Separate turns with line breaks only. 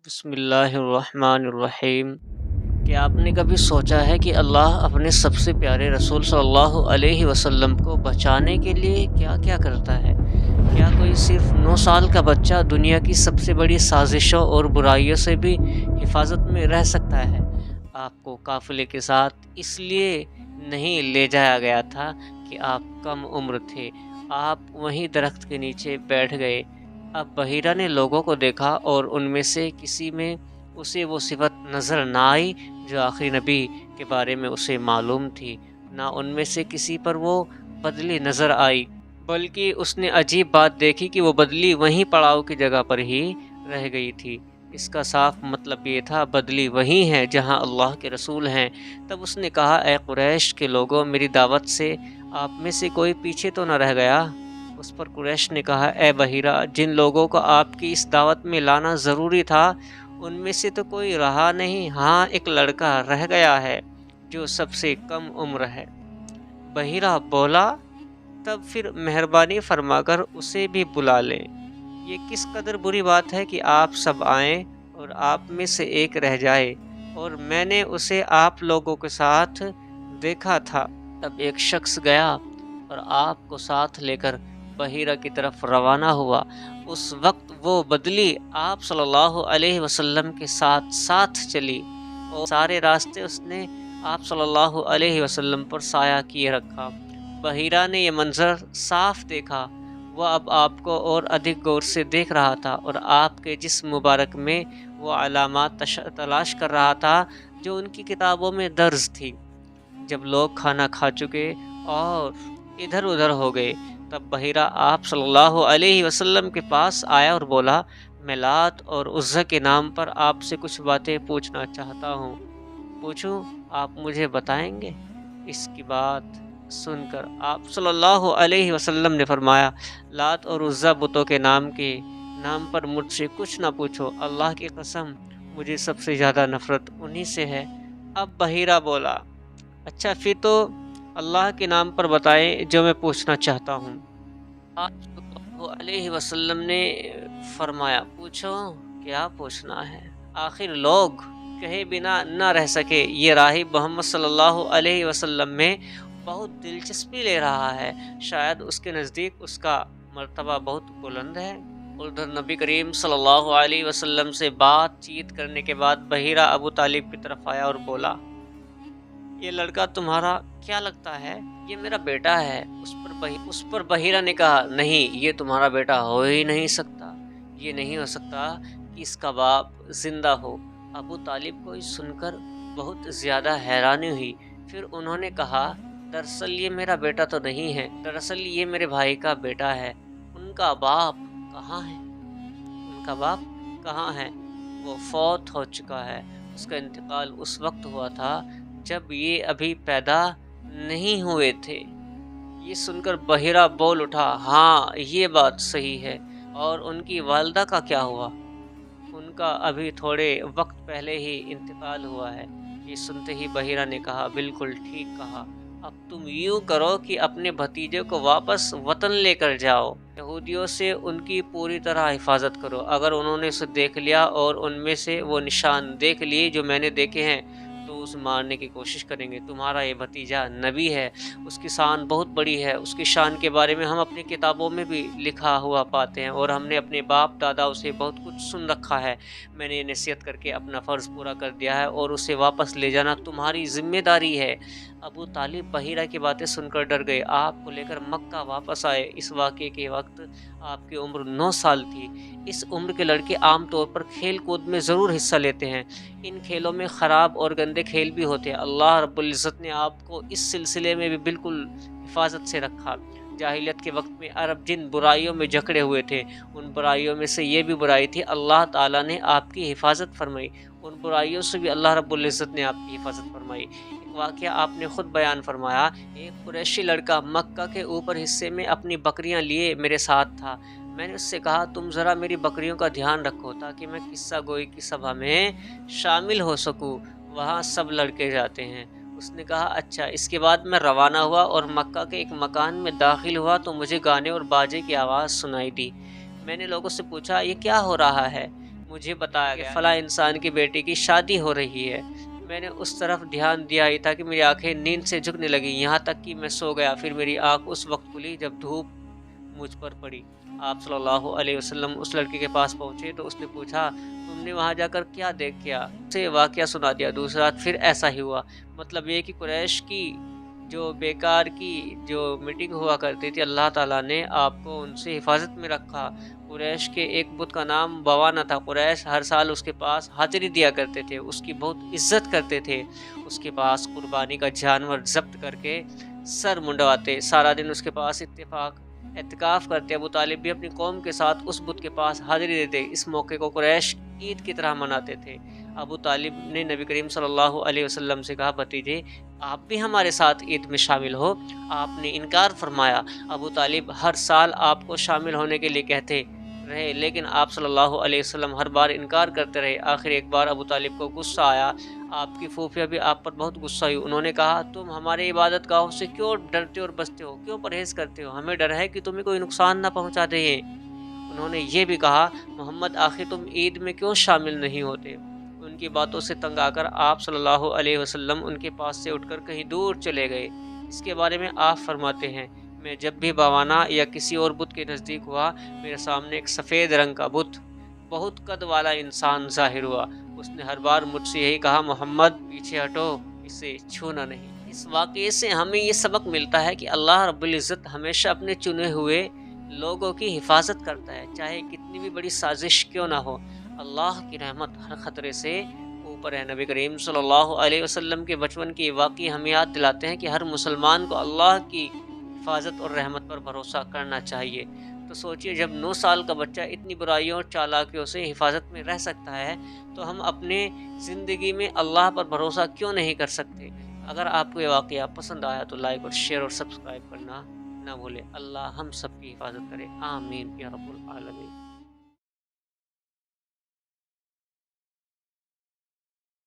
بسم اللہ الرحمن الرحیم۔ کیا آپ نے کبھی سوچا ہے کہ اللہ اپنے سب سے پیارے رسول صلی اللہ علیہ وسلم کو بچانے کے لیے کیا کیا کرتا ہے؟ کیا کوئی صرف 9 سال کا بچہ دنیا کی سب سے بڑی سازشوں اور برائیوں سے بھی حفاظت میں رہ سکتا ہے؟ آپ کو قافلے کے ساتھ اس لیے نہیں لے جایا گیا تھا کہ آپ کم عمر تھے، آپ وہیں درخت کے نیچے بیٹھ گئے۔ اب بحیرہ نے لوگوں کو دیکھا اور ان میں سے کسی میں اسے وہ صفت نظر نہ آئی جو آخری نبی کے بارے میں اسے معلوم تھی، نہ ان میں سے کسی پر وہ بدلی نظر آئی، بلکہ اس نے عجیب بات دیکھی کہ وہ بدلی وہیں پڑاؤ کی جگہ پر ہی رہ گئی تھی۔ اس کا صاف مطلب یہ تھا بدلی وہیں ہے جہاں اللہ کے رسول ہیں۔ تب اس نے کہا، اے قریش کے لوگوں، میری دعوت سے آپ میں سے کوئی پیچھے تو نہ رہ گیا؟ اس پر قریش نے کہا، اے بحیرہ، جن لوگوں کو آپ کی اس دعوت میں لانا ضروری تھا ان میں سے تو کوئی رہا نہیں، ہاں ایک لڑکا رہ گیا ہے جو سب سے کم عمر ہے۔ بحیرہ بولا، تب پھر مہربانی فرما کر اسے بھی بلا لیں۔ یہ کس قدر بری بات ہے کہ آپ سب آئیں اور آپ میں سے ایک رہ جائے، اور میں نے اسے آپ لوگوں کے ساتھ دیکھا تھا۔ تب ایک شخص گیا اور آپ کو ساتھ لے کر بحیرہ کی طرف روانہ ہوا۔ اس وقت وہ بدلی آپ صلی اللہ علیہ وسلم کے ساتھ ساتھ چلی اور سارے راستے اس نے آپ صلی اللہ علیہ وسلم پر سایہ کیے رکھا۔ بحیرہ نے یہ منظر صاف دیکھا، وہ اب آپ کو اور ادھک غور سے دیکھ رہا تھا اور آپ کے جسم مبارک میں وہ علامات تلاش کر رہا تھا جو ان کی کتابوں میں درج تھی۔ جب لوگ کھانا کھا چکے اور ادھر ادھر ہو گئے، تب بحیرہ آپ صلی اللہ علیہ وسلم کے پاس آیا اور بولا، میں لات اور عزیٰ کے نام پر آپ سے کچھ باتیں پوچھنا چاہتا ہوں، پوچھوں؟ آپ مجھے بتائیں گے؟ اس کی بات سن کر آپ صلی اللہ علیہ وسلم نے فرمایا، لات اور عزیٰ بتوں کے نام پر مجھ سے کچھ نہ پوچھو، اللہ کی قسم مجھے سب سے زیادہ نفرت انہی سے ہے۔ اب بحیرہ بولا، اچھا پھر تو اللہ کے نام پر بتائیں جو میں پوچھنا چاہتا ہوں۔ آپ صلی اللہ علیہ وسلم نے فرمایا، پوچھو، کیا پوچھنا ہے؟ آخر لوگ کہے بنا نہ رہ سکے، یہ راہب محمد صلی اللہ علیہ وسلم میں بہت دلچسپی لے رہا ہے، شاید اس کے نزدیک اس کا مرتبہ بہت بلند ہے۔ ادھر نبی کریم صلی اللہ علیہ وسلم سے بات چیت کرنے کے بعد بحیرہ ابو طالب کی طرف آیا اور بولا، یہ لڑکا تمہارا کیا لگتا ہے؟ یہ میرا بیٹا ہے۔ اس پر بحیرہ نے کہا، نہیں، یہ تمہارا بیٹا ہو ہی نہیں سکتا، یہ نہیں ہو سکتا کہ اس کا باپ زندہ ہو۔ ابو طالب کو یہ سن کر بہت زیادہ حیرانی ہوئی، پھر انہوں نے کہا، دراصل یہ میرا بیٹا تو نہیں ہے، دراصل یہ میرے بھائی کا بیٹا ہے۔ ان کا باپ کہاں ہے؟ ان کا باپ کہاں ہے؟ وہ فوت ہو چکا ہے، اس کا انتقال اس وقت ہوا تھا جب یہ ابھی پیدا نہیں ہوئے تھے۔ یہ سن کر بحیرہ بول اٹھا، ہاں یہ بات صحیح ہے، اور ان کی والدہ کا کیا ہوا؟ ان کا ابھی تھوڑے وقت پہلے ہی انتقال ہوا ہے۔ یہ سنتے ہی بحیرہ نے کہا، بالکل ٹھیک کہا، اب تم یوں کرو کہ اپنے بھتیجے کو واپس وطن لے کر جاؤ، یہودیوں سے ان کی پوری طرح حفاظت کرو، اگر انہوں نے اسے دیکھ لیا اور ان میں سے وہ نشان دیکھ لیے جو میں نے دیکھے ہیں تو اسے مارنے کی کوشش کریں گے۔ تمہارا یہ بھتیجا نبی ہے، اس کی شان بہت بڑی ہے، اس کی شان کے بارے میں ہم اپنی کتابوں میں بھی لکھا ہوا پاتے ہیں، اور ہم نے اپنے باپ دادا سے بہت کچھ سن رکھا ہے۔ میں نے یہ نصیحت کر کے اپنا فرض پورا کر دیا ہے، اور اسے واپس لے جانا تمہاری ذمہ داری ہے۔ ابو طالب بحیرہ کی باتیں سن کر ڈر گئے، آپ کو لے کر مکہ واپس آئے۔ اس واقعے کے وقت آپ کی عمر 9 سال تھی۔ اس عمر کے لڑکے عام طور پر کھیل کود میں ضرور حصہ لیتے ہیں، ان کھیلوں میں خراب اور گندے کھیل بھی ہوتے ہیں۔ اللہ رب العزت نے آپ کو اس سلسلے میں بھی بالکل حفاظت سے رکھا۔ جاہلیت کے وقت میں عرب جن برائیوں میں جکڑے ہوئے تھے، ان برائیوں میں سے یہ بھی برائی تھی، اللہ تعالیٰ نے آپ کی حفاظت فرمائی، ان برائیوں سے بھی اللہ رب العزت نے آپ کی حفاظت فرمائی۔ ایک واقعہ آپ نے خود بیان فرمایا، ایک قریشی لڑکا مکہ کے اوپر حصے میں اپنی بکریاں لیے میرے ساتھ تھا۔ میں نے اس سے کہا، تم ذرا میری بکریوں کا دھیان رکھو تاکہ میں قصہ گوئی کی سبھا میں شامل ہو سکوں، وہاں سب لڑکے جاتے ہیں۔ اس نے کہا، اچھا۔ اس کے بعد میں روانہ ہوا اور مکہ کے ایک مکان میں داخل ہوا تو مجھے گانے اور باجے کی آواز سنائی دی۔ میں نے لوگوں سے پوچھا، یہ کیا ہو رہا ہے؟ مجھے بتایا گیا فلاں انسان کی بیٹی کی شادی ہو رہی ہے۔ میں نے اس طرف دھیان دیا ہی تھا کہ میری آنکھیں نیند سے جھکنے لگیں، یہاں تک کہ میں سو گیا۔ پھر میری آنکھ اس وقت کھلی جب دھوپ مجھ پر پڑی۔ آپ صلی اللہ علیہ وسلم اس لڑکی کے پاس پہنچے تو اس نے پوچھا، تم نے وہاں جا کر کیا دیکھا؟ اسے واقعہ سنا دیا۔ دوسری رات پھر ایسا ہی ہوا۔ مطلب یہ کہ قریش کی جو بیکار کی جو میٹنگ ہوا کرتی تھی، اللہ تعالیٰ نے آپ کو ان سے حفاظت میں رکھا۔ قریش کے ایک بت کا نام بوانا تھا۔ قریش ہر سال اس کے پاس حاضری دیا کرتے تھے، اس کی بہت عزت کرتے تھے، اس کے پاس قربانی کا جانور ضبط کر کے سر منڈواتے، سارا دن اس کے پاس اعتکاف کرتے۔ ابو طالب بھی اپنی قوم کے ساتھ اس بت کے پاس حاضری دیتے۔ اس موقع کو قریش عید کی طرح مناتے تھے۔ ابو طالب نے نبی کریم صلی اللہ علیہ وسلم سے کہا، بھتیجے آپ بھی ہمارے ساتھ عید میں شامل ہو؟ آپ نے انکار فرمایا۔ ابو طالب ہر سال آپ کو شامل ہونے کے لیے کہتے رہے، لیکن آپ صلی اللہ علیہ وسلم ہر بار انکار کرتے رہے۔ آخر ایک بار ابو طالب کو غصہ آیا، آپ کی پھوپھیاں بھی آپ پر بہت غصہ ہوئی۔ انہوں نے کہا، تم ہمارے عبادت گاہوں سے کیوں ڈرتے اور بچتے ہو، کیوں پرہیز کرتے ہو؟ ہمیں ڈر ہے کہ تمہیں کوئی نقصان نہ پہنچا دے۔ انہوں نے یہ بھی کہا، محمد آخر تم عید میں کیوں شامل نہیں ہوتے؟ ان کی باتوں سے تنگ آ کر آپ صلی اللہ علیہ وسلم ان کے پاس سے اٹھ کر کہیں دور چلے گئے۔ اس کے بارے میں آپ فرماتے ہیں، میں جب بھی بوانا یا کسی اور بت کے نزدیک ہوا، میرے سامنے ایک سفید رنگ کا بت بہت قد والا انسان ظاہر ہوا۔ اس نے ہر بار مجھ سے یہی کہا، محمد پیچھے ہٹو، اسے چھونا نہیں۔ اس واقعے سے ہمیں یہ سبق ملتا ہے کہ اللہ رب العزت ہمیشہ اپنے چنے ہوئے لوگوں کی حفاظت کرتا ہے، چاہے کتنی بھی بڑی سازش کیوں نہ ہو۔ اللہ کی رحمت ہر خطرے سے اوپر ہے۔ نبی کریم صلی اللہ علیہ وسلم کے بچپن کی واقعے ہمیں یاد دلاتے ہیں کہ ہر مسلمان کو اللہ کی حفاظت اور رحمت پر بھروسہ کرنا چاہیے۔ تو سوچئے، جب 9 سال کا بچہ اتنی برائیوں اور چالاکیوں سے حفاظت میں رہ سکتا ہے تو ہم اپنے زندگی میں اللہ پر بھروسہ کیوں نہیں کر سکتے؟ اگر آپ کو یہ واقعہ پسند آیا تو لائک اور شیئر اور سبسکرائب کرنا نہ بھولیں۔ اللہ ہم سب کی حفاظت کرے، آمین یا رب العالمین۔